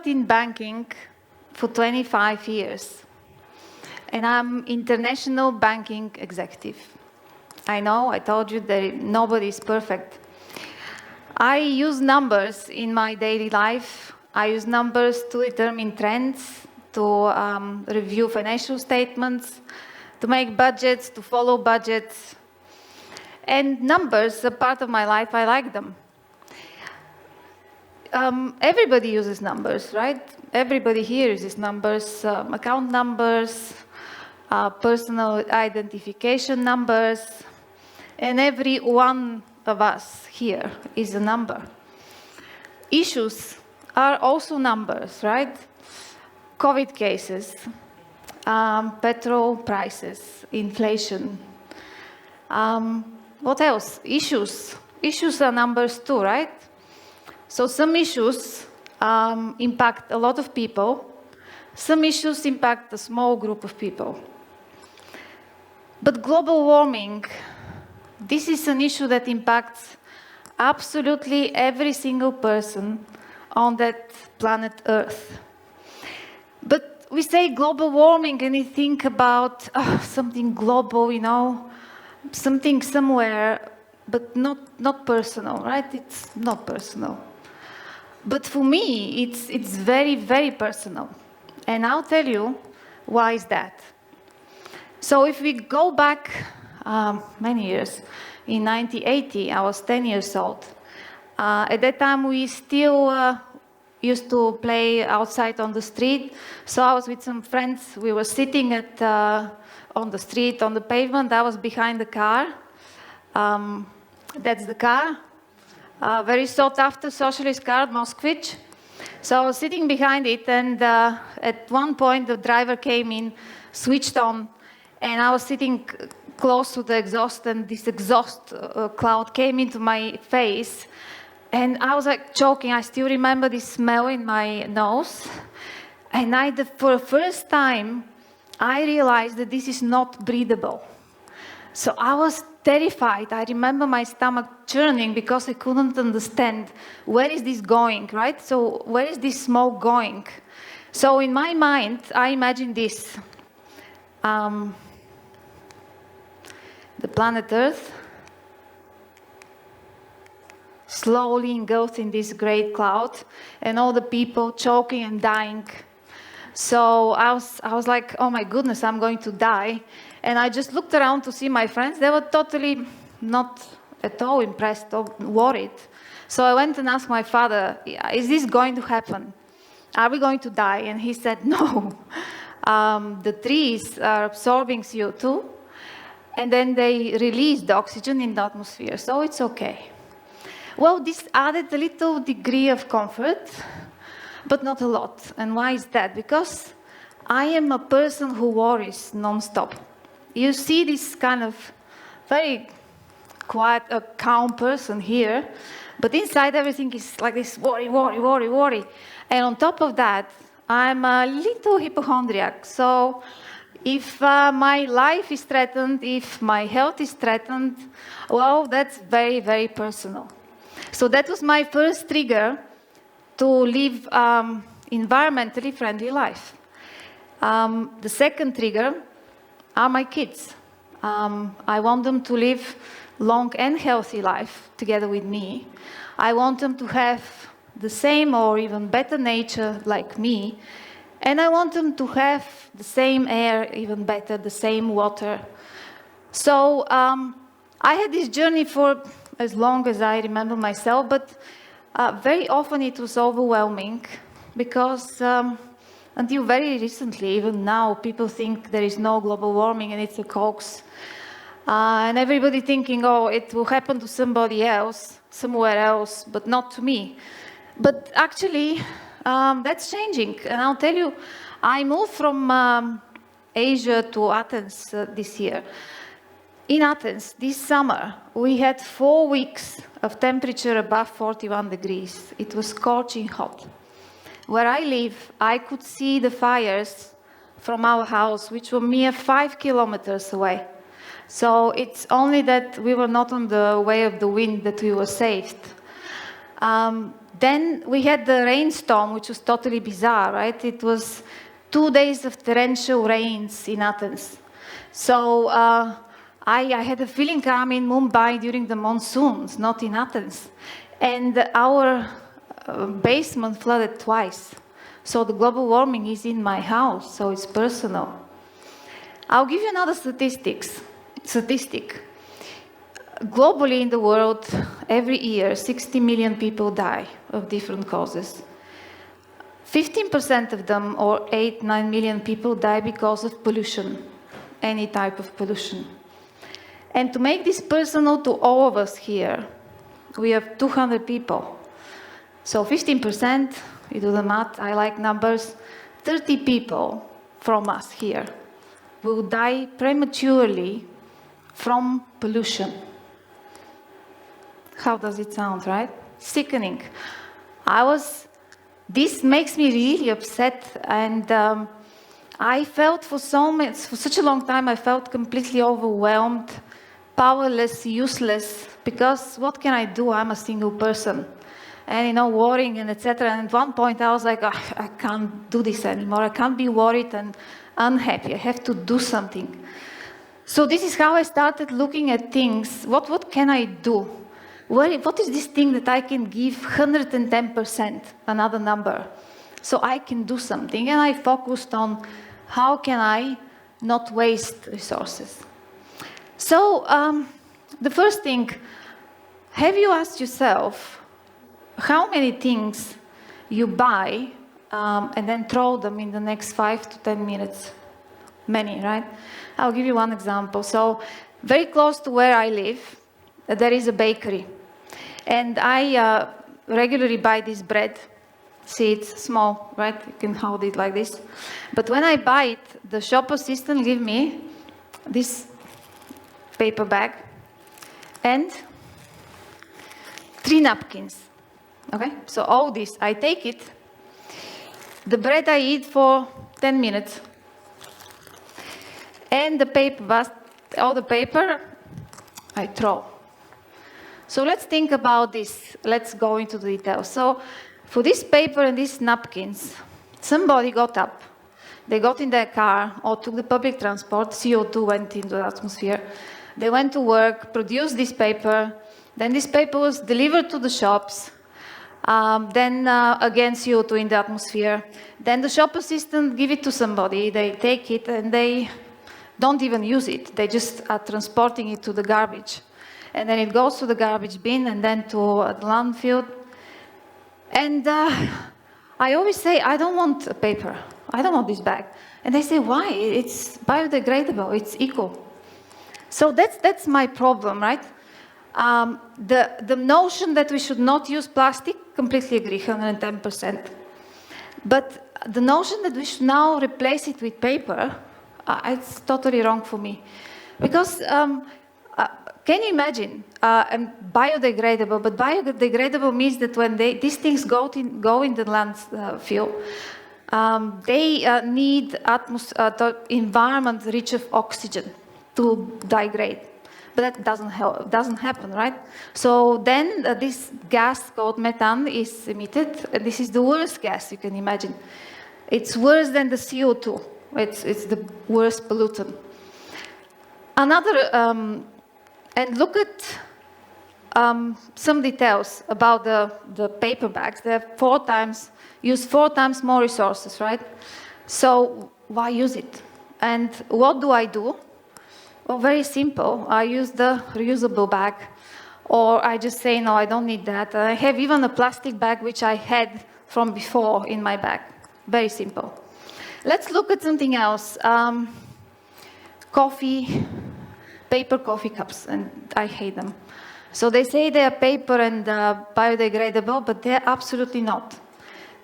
worked in banking for 25 years, and I'm international banking executive. I know, I told you that nobody is perfect. I use numbers in my daily life. I use numbers to determine trends, to review financial statements, to make budgets, to follow budgets. And numbers are part of my life. I like them. Everybody uses numbers, right? Everybody here uses numbers, account numbers, personal identification numbers, and every one of us here is a number. Issues are also numbers, right? COVID cases, petrol prices, inflation. What else? Issues. Issues are numbers too, right? So some issues impact a lot of people. Some issues impact a small group of people. But global warming, this is an issue that impacts absolutely every single person on that planet Earth. But we say global warming and we think about something global, you know, something somewhere, but not personal, right? It's not personal. But for me, it's very, very personal. And I'll tell you why is that. So if we go back many years, in 1980, I was 10 years old. At that time, we still used to play outside on the street. So I was with some friends. We were sitting on the street, on the pavement. I was behind the car. That's the car. Very sought after socialist car, Moskvich. So I was sitting behind it, and at one point the driver came in, switched on, and I was sitting close to the exhaust, and this exhaust cloud came into my face, and I was like choking. I still remember this smell in my nose, and for the first time, I realized that this is not breathable. So I was terrified. I remember my stomach churning because I couldn't understand where is this going, right? So where is this smoke going? So in my mind, I imagined this. The planet Earth slowly engulfed in this great cloud, and all the people choking and dying. So I was like, oh my goodness, I'm going to die. And I just looked around to see my friends. They were totally not at all impressed or worried. So I went and asked my father, is this going to happen? Are we going to die? And he said, no. The trees are absorbing CO2, and then they release the oxygen in the atmosphere, so it's okay. Well, this added a little degree of comfort, but not a lot. And why is that? Because I am a person who worries non-stop. You see this kind of very quiet, calm person here, but inside everything is like this worry, worry, worry, worry. And on top of that, I'm a little hypochondriac. So if my life is threatened, if my health is threatened, well, that's very, very personal. So that was my first trigger to live environmentally friendly life. The second trigger are my kids. I want them to live long and healthy life together with me. I want them to have the same or even better nature like me. And I want them to have the same air, even better, the same water. So I had this journey for as long as I remember myself, but very often it was overwhelming because until very recently, even now, people think there is no global warming and it's a hoax. And everybody thinking, oh, it will happen to somebody else, somewhere else, but not to me. But actually, that's changing. And I'll tell you, I moved from Asia to Athens this year. In Athens, this summer, we had 4 weeks of temperature above 41 degrees. It was scorching hot. Where I live, I could see the fires from our house, which were mere 5 kilometers away. So it's only that we were not on the way of the wind that we were saved. Then we had the rainstorm, which was totally bizarre, right? It was 2 days of torrential rains in Athens. So I had a feeling I'm in Mumbai during the monsoons, not in Athens. And our basement flooded twice. So the global warming is in my house, so it's personal. I'll give you another statistic. Globally in the world, every year, 60 million people die of different causes. 15% of them, or 8-9 million people, die because of pollution, any type of pollution. And to make this personal to all of us here, we have 200 people. So 15%, you do the math, I like numbers, 30 people from us here will die prematurely from pollution. How does it sound, right? Sickening. This makes me really upset, and I felt for such a long time, I felt completely overwhelmed, powerless, useless, because what can I do? I'm a single person. And, worrying and etc. And at one point I was like, I can't do this anymore. I can't be worried and unhappy. I have to do something. So this is how I started looking at things. What can I do? What is this thing that I can give 110%, another number, so I can do something? And I focused on how can I not waste resources. So the first thing, have you asked yourself how many things you buy and then throw them in the next 5 to 10 minutes? Many, right? I'll give you one example. So very close to where I live, there is a bakery. And I regularly buy this bread. See, it's small, right? You can hold it like this. But when I buy it, the shop assistant gives me this paper bag and 3 napkins. Okay? So all this, I take it. The bread I eat for 10 minutes. And the paper, all the paper, I throw. So let's think about this. Let's go into the details. So for this paper and these napkins, somebody got up. They got in their car or took the public transport. CO2 went into the atmosphere. They went to work, produced this paper. Then this paper was delivered to the shops. Then again CO2 in the atmosphere. Then the shop assistant give it to somebody. They take it and they don't even use it. They just are transporting it to the garbage. And then it goes to the garbage bin and then to the landfill. And I always say, I don't want a paper. I don't want this bag. And they say, why? It's biodegradable. It's eco. So that's my problem, right? The notion that we should not use plastic, completely agree, 110%. But the notion that we should now replace it with paper, it's totally wrong for me. Because can you imagine, biodegradable, but biodegradable means that when these things go in the landfill, they need the environment rich of oxygen to degrade. But that doesn't happen, right? So then this gas called methane is emitted. This is the worst gas you can imagine. It's worse than the CO2. It's the worst pollutant. Another, and look at some details about the paper bags. They have use 4 times more resources, right? So why use it? And what do I do? Well, very simple. I use the reusable bag, or I just say, no, I don't need that. I have even a plastic bag, which I had from before in my bag. Very simple. Let's look at something else. Paper coffee cups, and I hate them. So they say they are paper and biodegradable, but they're absolutely not.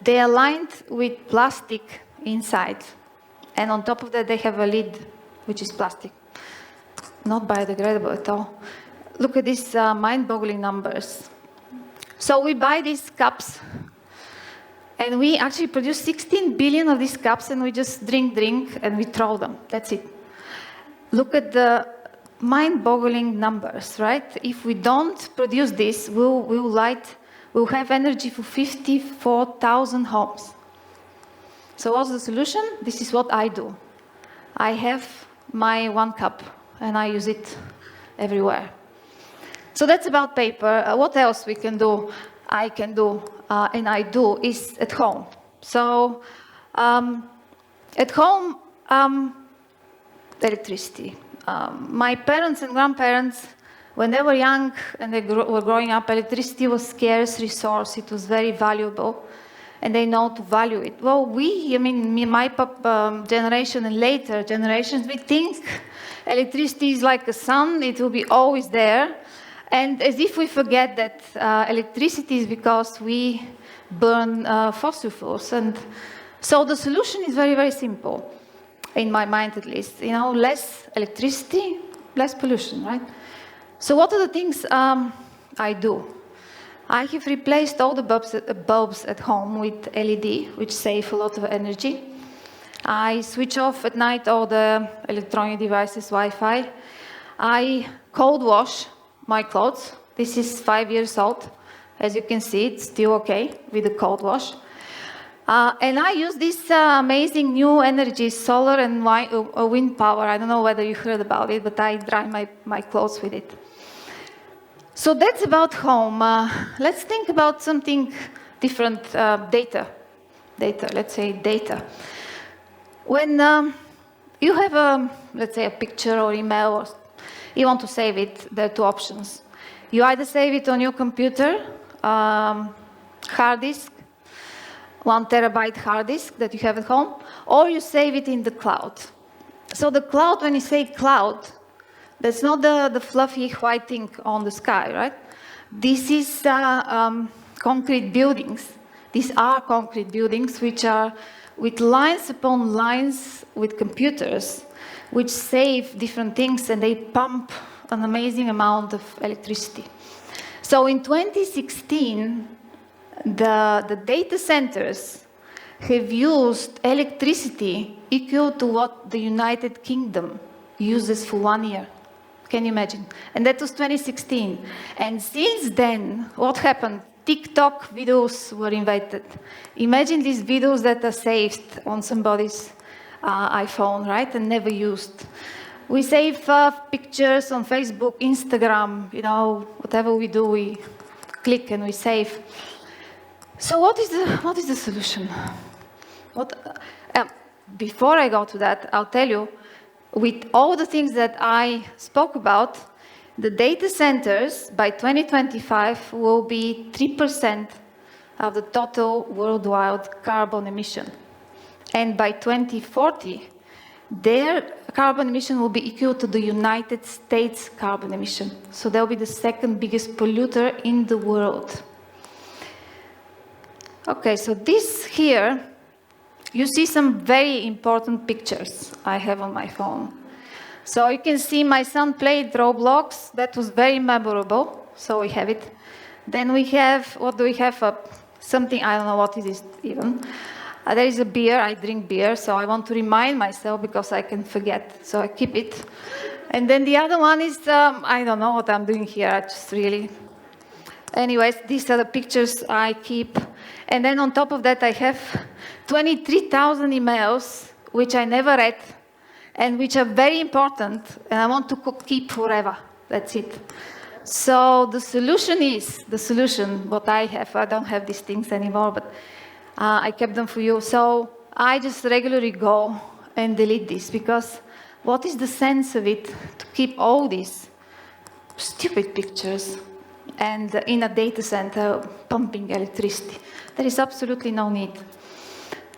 They are lined with plastic inside, and on top of that they have a lid, which is plastic. Not biodegradable at all. Look at these mind-boggling numbers. So we buy these cups, and we actually produce 16 billion of these cups, and we just drink, and we throw them. That's it. Look at the mind-boggling numbers, right? If we don't produce this, we'll light we'll have energy for 54,000 homes. So what's the solution? This is what I do. I have my 1 cup, and I use it everywhere. So that's about paper. What else we can do? I can do, and I do, is at home. So at home, electricity. My parents and grandparents, when they were young and they were growing up, electricity was a scarce resource. It was very valuable, and they know to value it. Well, my generation and later generations, we think electricity is like a sun. It will be always there. And as if we forget that electricity is because we burn fossil fuels. And so the solution is very, very simple, in my mind at least. Less electricity, less pollution, right? So what are the things I do? I have replaced all the bulbs at home with LED, which save a lot of energy. I switch off at night all the electronic devices, Wi-Fi. I cold wash my clothes. This is 5 years old. As you can see, it's still okay with the cold wash. And I use this amazing new energy, solar and wind power. I don't know whether you heard about it, but I dry my clothes with it. So that's about home. Let's think about something different, data. Let's say data. When you have, let's say, a picture or email, or you want to save it, there are 2 options. You either save it on your computer, hard disk, 1 terabyte hard disk that you have at home, or you save it in the cloud. So the cloud, when you say cloud, that's not the fluffy white thing on the sky, right? This is concrete buildings. These are concrete buildings which are with lines upon lines with computers, which save different things, and they pump an amazing amount of electricity. So in 2016, the data centers have used electricity equal to what the United Kingdom uses for 1 year. Can you imagine? And that was 2016. And since then, what happened? TikTok videos were invented. Imagine these videos that are saved on somebody's iPhone, right, and never used. We save pictures on Facebook, Instagram, whatever we do, we click and we save. So what is the solution? Before I go to that, I'll tell you, with all the things that I spoke about, the data centers by 2025 will be 3% of the total worldwide carbon emission. And by 2040, their carbon emission will be equal to the United States carbon emission. So they'll be the 2nd biggest polluter in the world. Okay, so this here, you see some very important pictures I have on my phone. So you can see my son played Roblox. That was very memorable. So we have it. Then we have, what do we have? Something, I don't know what it is even. There is a beer. I drink beer. So I want to remind myself because I can forget. So I keep it. And then the other one is, I don't know what I'm doing here. I just really... Anyways, these are the pictures I keep. And then on top of that, I have 23,000 emails, which I never read, and which are very important, and I want to keep forever. That's it. So the solution, what I have, I don't have these things anymore, but I kept them for you. So I just regularly go and delete this, because what is the sense of it to keep all these stupid pictures and in a data center pumping electricity? There is absolutely no need.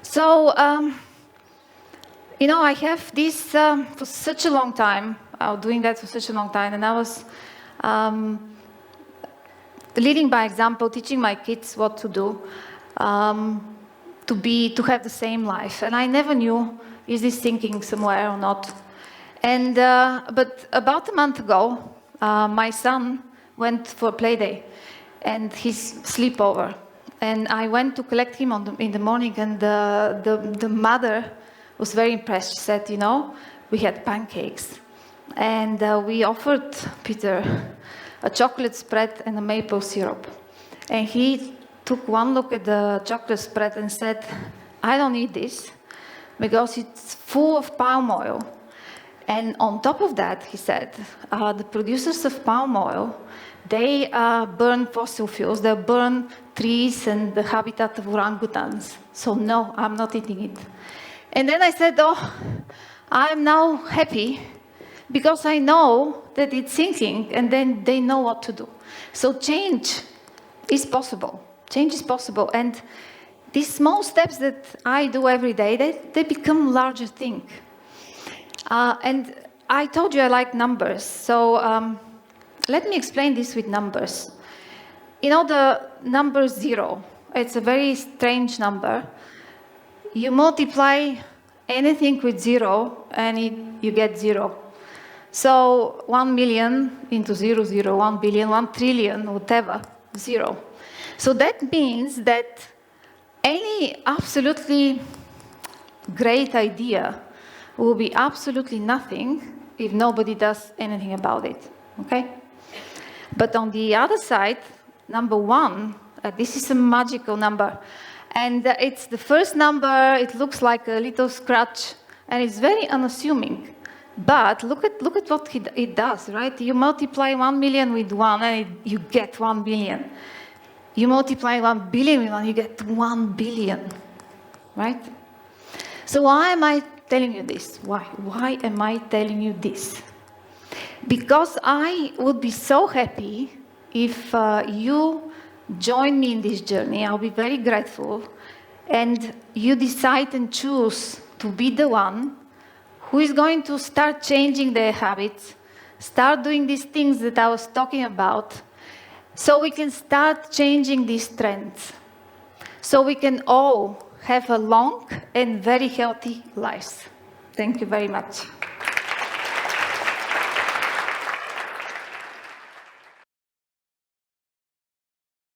So, I have this for such a long time. I was doing that for such a long time, and I was leading by example, teaching my kids what to do, to have the same life. And I never knew, is this thinking somewhere or not? And but about a month ago, my son went for a play day, and his sleepover. And I went to collect him in the morning, and the mother was very impressed. She said, we had pancakes, and we offered Peter a chocolate spread and a maple syrup. And he took one look at the chocolate spread and said, I don't need this because it's full of palm oil. And on top of that, he said, the producers of palm oil, they burn fossil fuels, they burn trees and the habitat of orangutans. So no, I'm not eating it. And then I said, oh, I'm now happy because I know that it's sinking and then they know what to do. So change is possible. Change is possible. And these small steps that I do every day, they become larger things. And I told you I like numbers. So let me explain this with numbers. You know the number 0, it's a very strange number. You multiply anything with 0 and you get 0. So 1 million into 0, 0, 1 billion, 1 trillion, whatever, 0. So that means that any absolutely great idea will be absolutely nothing if nobody does anything about it, okay? But on the other side, number 1, this is a magical number. And it's the first number, it looks like a little scratch, and it's very unassuming. But look at what it does, right? You multiply 1 million with 1, and you get 1 billion. You multiply 1 billion with 1, you get 1 billion, right? So why am I telling you this? Why am I telling you this? Because I would be so happy if you join me in this journey. I'll be very grateful. And you decide and choose to be the one who is going to start changing their habits, start doing these things that I was talking about, so we can start changing these trends. So we can all have a long and very healthy lives. Thank you very much.